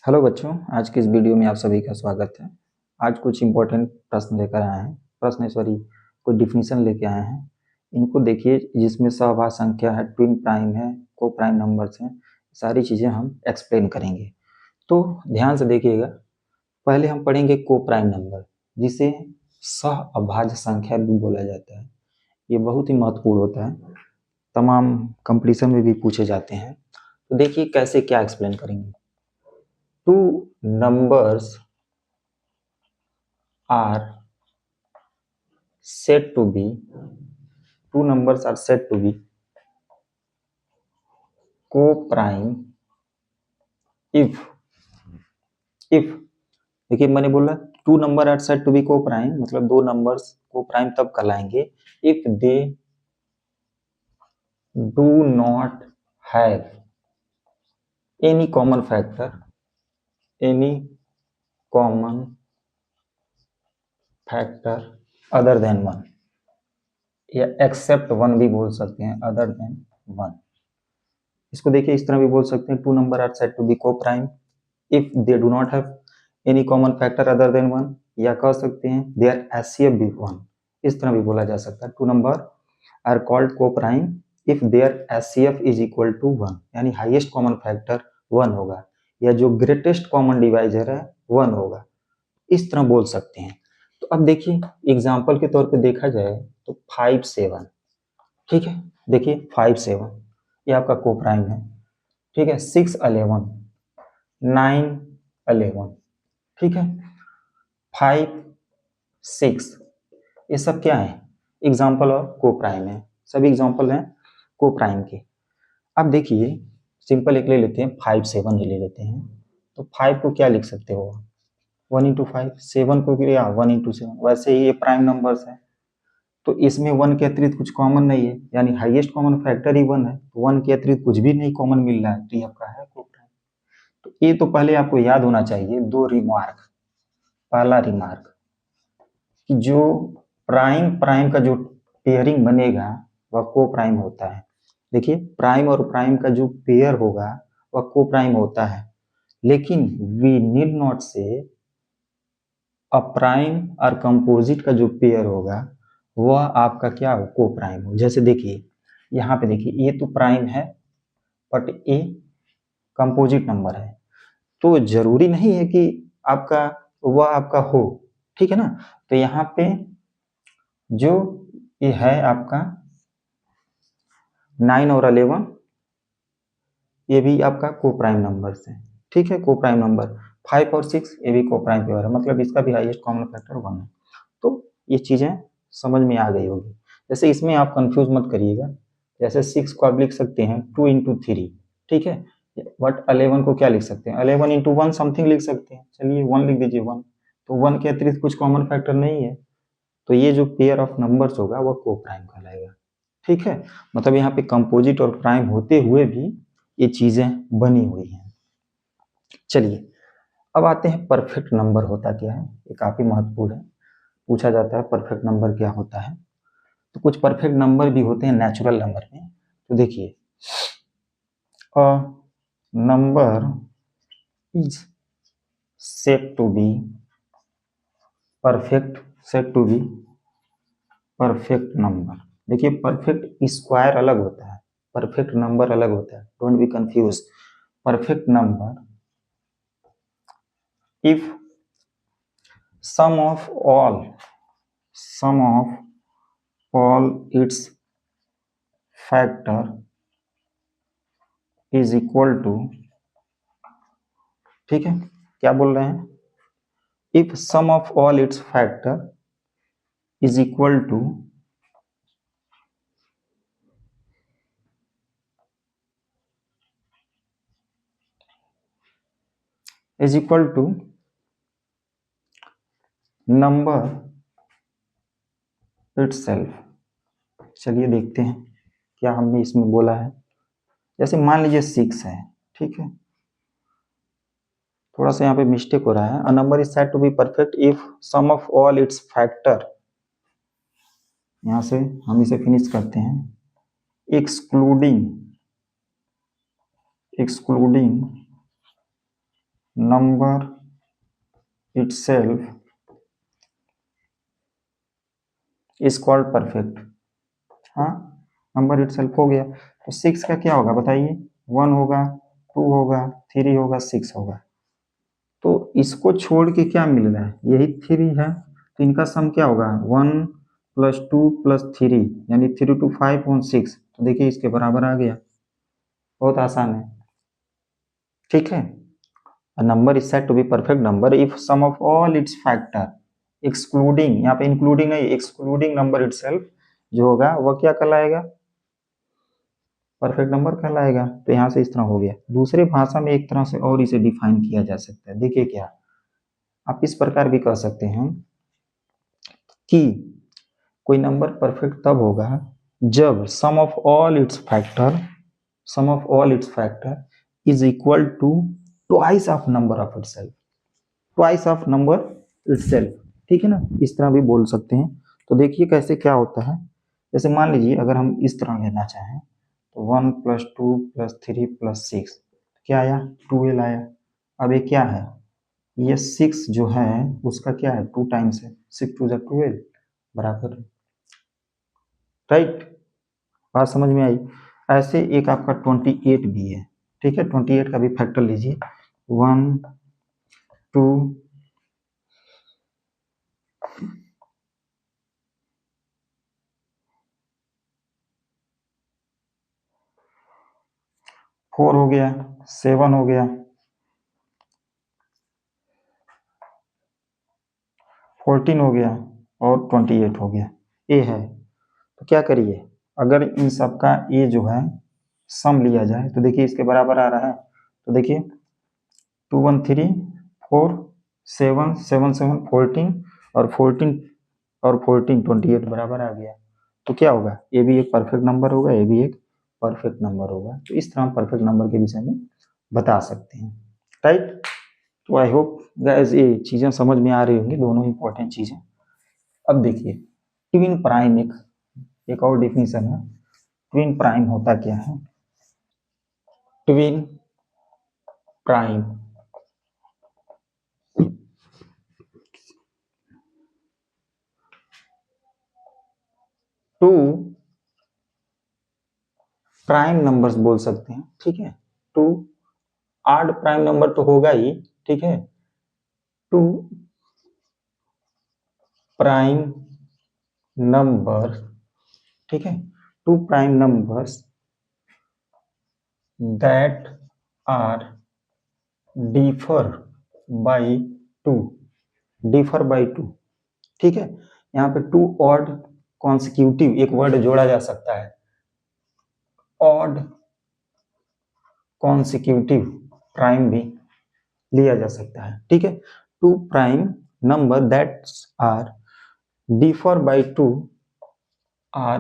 Hello बच्चों, आज की इस वीडियो में आप सभी का स्वागत है। आज कुछ इम्पोर्टेंट प्रश्न लेकर आए हैं, कुछ डिफिनीशन लेके आए हैं। इनको देखिए, जिसमें सहभाज्य संख्या है, ट्विन प्राइम है, को प्राइम नंबर्स हैं, सारी चीज़ें हम एक्सप्लेन करेंगे। तो ध्यान से देखिएगा। पहले हम पढ़ेंगे को प्राइम नंबर, जिसे सहअभाज्य संख्या भी बोला जाता है। ये बहुत ही महत्वपूर्ण होता है, तमाम कंपटीशन में भी पूछे जाते हैं। तो देखिए कैसे क्या एक्सप्लेन करेंगे। Two numbers are said to be co-prime if देखिए मैंने बोला two number are said to be coprime, मतलब दो नंबर्स को प्राइम तब कहलाएंगे if they do not have any common factor other than one, या एक्सेप्ट वन भी बोल सकते हैं, अदर देन वन। इसको देखिए इस तरह भी बोल सकते हैं, two number are said to be coprime if they do not have any common factor other than one, या कह सकते हैं they are HCF be one. इस तरह भी बोला जा सकता है, two number are called coprime if their HCF is equal to one, यानी हाईएस्ट कॉमन फैक्टर वन होगा, या जो ग्रेटेस्ट कॉमन डिवाइजर है वन होगा। इस तरह बोल सकते हैं। तो अब देखिए एग्जाम्पल के तौर पे देखा जाए तो 5 7, ठीक है। देखिए 5 7 ये आपका को प्राइम है, ठीक है। 6 11, 9 11, ठीक है। 5 6 ये सब क्या है, एग्जाम्पल और को प्राइम है, सभी एग्जाम्पल हैं को प्राइम के। अब देखिए सिंपल एक ले लेते हैं, 5 7 ले लेते हैं। तो 5 को क्या लिख सकते हो, 1 इंटू 5, 7 को क्या 1 इंटू 7। वैसे ही ये प्राइम नंबर्स है, तो इसमें 1 के अतिरिक्त कुछ कॉमन नहीं है, यानी हाईएस्ट कॉमन फैक्टर ही 1 है, तो 1 के अतिरिक्त कुछ भी नहीं कॉमन मिल रहा है, तो ये आपका है को प्राइम। तो ये तो पहले आपको याद होना चाहिए दो रिमार्क। पहला रिमार्क कि जो प्राइम प्राइम का जो पेयरिंग बनेगा वह को प्राइम होता है। देखिए प्राइम और प्राइम का जो पेयर होगा वह को प्राइम होता है, लेकिन वी नीड नॉट से अ प्राइम और कंपोजिट का जो पेयर होगा वह आपका क्या हो, को प्राइम हो। जैसे देखिए यहाँ पे देखिए ये तो प्राइम है बट ए कंपोजिट नंबर है, तो जरूरी नहीं है कि आपका वह आपका हो, ठीक है ना। तो यहाँ पे जो ये है आपका 9 और 11, ये भी आपका को प्राइम नंबर है, ठीक है। को प्राइम नंबर 5 और 6 ये भी को प्राइम पेयर है, मतलब इसका भी हाईएस्ट कॉमन फैक्टर 1 है। तो ये चीजें समझ में आ गई होगी। जैसे इसमें आप कंफ्यूज मत करिएगा, जैसे 6 को आप लिख सकते हैं 2 इंटू 3, ठीक है। बट 11 को क्या लिख सकते हैं, 11 इंटू 1 समथिंग लिख सकते हैं। चलिए 1 लिख दीजिए, 1। तो 1 के अतिरिक्त कुछ कॉमन फैक्टर नहीं है, तो ये जो पेयर ऑफ नंबर्स होगा वो को प्राइम कहलाएगा, ठीक है। मतलब यहाँ पे कंपोजिट और प्राइम होते हुए भी ये चीजें बनी हुई हैं। चलिए अब आते हैं परफेक्ट नंबर होता क्या है, ये काफी महत्वपूर्ण है, पूछा जाता है परफेक्ट नंबर क्या होता है। तो कुछ परफेक्ट नंबर भी होते हैं नेचुरल नंबर में। तो देखिए a number is said to be perfect, said to be perfect number. देखिए परफेक्ट स्क्वायर अलग होता है, परफेक्ट नंबर अलग होता है, don't be confuse. Perfect number if sum of all its factor is equal to, ठीक है। क्या बोल रहे हैं, if sum of all its factor is equal to number itself. चलिए देखते हैं क्या हमने इसमें बोला है। जैसे मान लीजिए 6 है, ठीक है। थोड़ा सा यहाँ पे मिस्टेक हो रहा है। A number is said to be perfect if sum of all its factor, यहाँ से हम इसे फिनिश करते हैं, excluding number itself is called perfect। हाँ, नंबर itself हो गया, तो 6 का क्या होगा बताइए? 1 होगा, 2 होगा, 3 होगा, 6 होगा। तो इसको छोड़ के क्या मिल रहा है? यही 3 है, तो इनका सम क्या होगा? 1 + 2 + 3 यानी 3 to 5 on 6। तो देखिए इसके बराबर आ गया, बहुत आसान है। ठीक है, a number is said to be perfect number if sum of all its factor excluding, यहाँ पे including नहीं, excluding number itself जो होगा वह क्या कहलाएगा? परफेक्ट नंबर कहलाएगा। तो यहाँ से इस तरह हो गया। दूसरे भाषा में एक तरह से और इसे डिफाइन किया जा सकता है, देखिए क्या, आप इस प्रकार भी कह सकते हैं कि कोई नंबर परफेक्ट तब होगा जब sum of all its factor is equal to twice of number of itself, twice of number itself. ठीक है ना, इस तरह भी बोल सकते हैं। तो देखिए कैसे क्या होता है। जैसे मान लीजिए अगर हम इस तरह लेना चाहें तो 1 + 2 + 3 + 6 क्या आया? 12 आया। अब ये क्या है? ये 6 जो है उसका क्या है? 2 टाइम्स है, 6 × 2 = 12 बराबर, राइट? बात समझ में आई? ऐसे एक आपका 28 भी है। ठीक है, 28 का भी फैक्टर लीजिए, 1 2 4 हो गया, 7 हो गया, 14 हो गया और 28 हो गया। ये है, तो क्या करिए, अगर इन सब का ये जो है सम लिया जाए तो देखिए इसके बराबर आ रहा है। तो देखिए 2 1 3 4 7 7 7 14 और 14 28 बराबर आ गया। तो क्या होगा? ये भी एक परफेक्ट नंबर होगा, ये भी एक परफेक्ट नंबर होगा। तो इस तरह हम परफेक्ट नंबर के विषय में बता सकते हैं, राइट? तो आई होप गाइस ये चीज़ें समझ में आ रही होंगी, दोनों इंपॉर्टेंट चीज़ें। अब देखिए ट्विन प्राइम एक और डिफिनीशन है। ट्विन प्राइम होता क्या है? Twin prime two prime numbers बोल सकते हैं। ठीक है, टू ऑड प्राइम नंबर तो होगा ही, ठीक है, टू प्राइम नंबर, ठीक है, two prime numbers that are differ by two, differ by two. ठीक है, यहाँ पे टू ऑड कॉन्सिक्यूटिव एक वर्ड जोड़ा जा सकता है, ऑड कॉन्सिक्यूटिव प्राइम भी लिया जा सकता है। ठीक है, two prime number that are differ by two are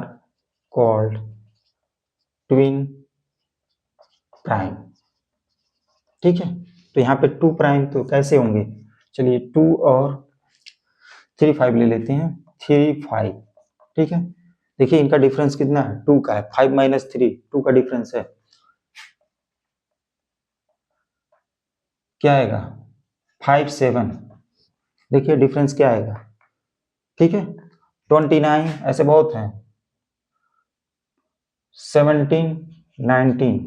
called twin prime. ठीक है, तो यहाँ पे टू प्राइम तो कैसे होंगे? चलिए 2 और 3 5 ले लेते हैं, 3 5। ठीक है, देखिए इनका डिफरेंस कितना है? 2 का है, 5 - 3 2 का डिफरेंस है, क्या आएगा? 5 7। देखिए डिफरेंस क्या आएगा? ठीक है, 29 ऐसे बहुत हैं, 17 19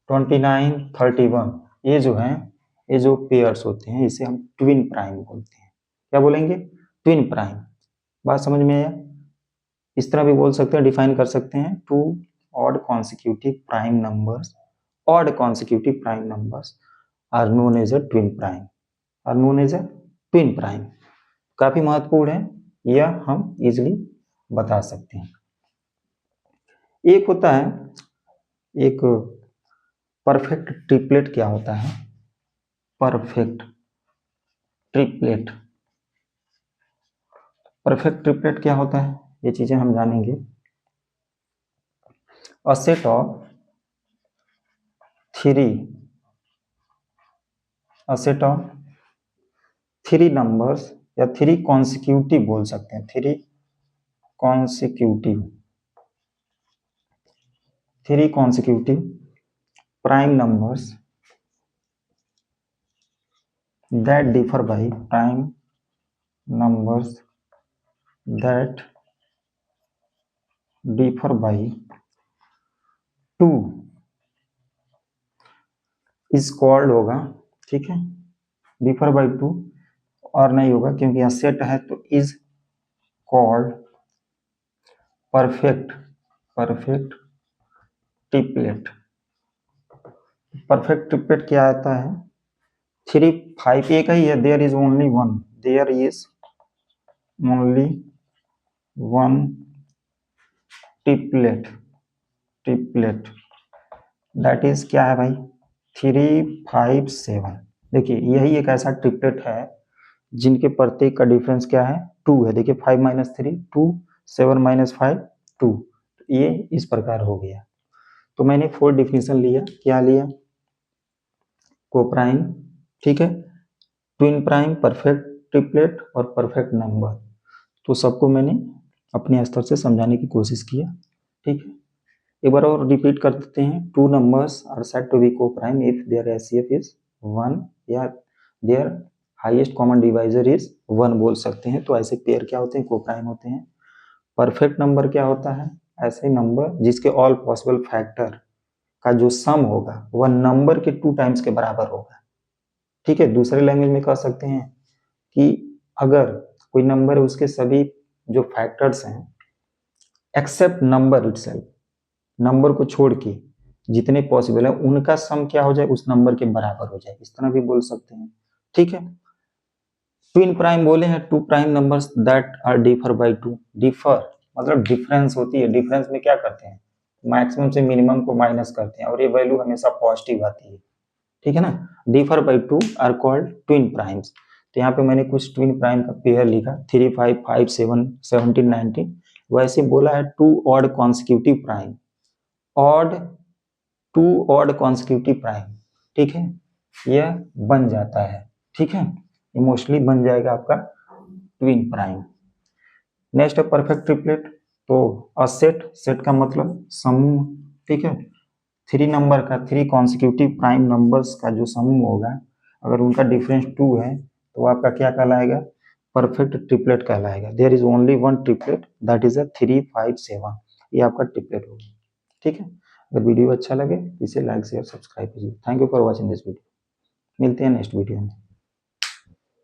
29 31, ये जो हैं ये जो पेयर्स होते हैं इसे हम ट्विन प्राइम बोलते हैं। क्या बोलेंगे? Twin prime. बात समझ में आया? इस तरह भी बोल सकते हैं, डिफाइन कर सकते हैं, two odd consecutive prime numbers, odd consecutive prime numbers are known as a twin prime, are known as a twin prime. काफी महत्वपूर्ण है, यह हम इजिली बता सकते हैं। एक होता है एक परफेक्ट ट्रिपलेट। क्या होता है परफेक्ट ट्रिपलेट? परफेक्ट ट्रिपलेट क्या होता है ये चीजें हम जानेंगे। अ सेट ऑफ 3 नंबर्स या 3 कॉन्सिक्यूटिव बोल सकते हैं, 3 consecutive prime numbers that differ by prime numbers that differ by 2 is called होगा, ठीक है, differ by 2 और नहीं होगा क्योंकि यहाँ सेट है तो is called perfect triplet। Perfect triplet क्या आता है, 3 5 एक ही है, there is only one triplet that is क्या है भाई 3 5 7। देखिए यही एक ऐसा ट्रिपलेट है जिनके प्रत्येक का डिफरेंस क्या है 2 है। देखिए 5 - 3 2, 7 - 5 2, ये इस प्रकार हो गया। तो मैंने 4 डिफिनेशन लिया, क्या लिया, कोप्राइम, ठीक है, ट्विन प्राइम, परफेक्ट ट्रिपलेट और परफेक्ट नंबर। तो सबको मैंने अपने स्तर से समझाने की कोशिश किया, ठीक है। एक बार और रिपीट कर देते हैं, 2 numbers are said to be coprime if their HCF is 1 या their highest common divisor is 1 बोल सकते हैं। तो ऐसे पेयर क्या होते हैं, कोप्राइम होते हैं। परफेक्ट नंबर क्या होता है, ऐसे नंबर जिसके ऑल पॉसिबल फैक्टर का जो सम होगा वह नंबर के 2 टाइम्स के बराबर होगा, ठीक है। दूसरे लैंग्वेज में कह सकते हैं कि अगर कोई नंबर है उसके सभी जो फैक्टर्स हैं एक्सेप्ट नंबर इटसेल्फ, नंबर को छोड़ के जितने पॉसिबल है उनका सम क्या हो जाए, उस नंबर के बराबर हो जाए, इस तरह भी बोल सकते हैं, ठीक है। ट्विन प्राइम बोले हैं 2 prime numbers that are differ by 2। Differ मतलब डिफरेंस होती है, डिफरेंस में क्या करते हैं, मैक्सिमम से मिनिमम को माइनस करते हैं और ये वैल्यू हमेशा पॉजिटिव आती है, ठीक है ना। Differ by 2 are called twin primes. तो यहाँ पे मैंने कुछ ट्विन प्राइम का पेयर लिखा 3 5 5 7 17 19। वैसे बोला है 2 odd consecutive prime, odd 2 odd consecutive prime, ठीक है, यह बन जाता है, ठीक है, इमोशनली बन जाएगा आपका ट्विन प्राइम। नेक्स्ट है परफेक्ट ट्रिपलेट। तो सेट का मतलब समूह, ठीक है। 3 नंबर का 3 कॉन्सिक्यूटिव प्राइम नंबर्स का जो समूह होगा अगर उनका डिफरेंस 2 है तो आपका क्या कहलाएगा, परफेक्ट ट्रिपलेट कहलाएगा। There is only one triplet that is a 3 5 7, ये आपका ट्रिपलेट होगा, ठीक है। अगर वीडियो अच्छा लगे तो इसे लाइक शेयर सब्सक्राइब कीजिए। Thank you for watching this video, मिलते हैं नेक्स्ट वीडियो में।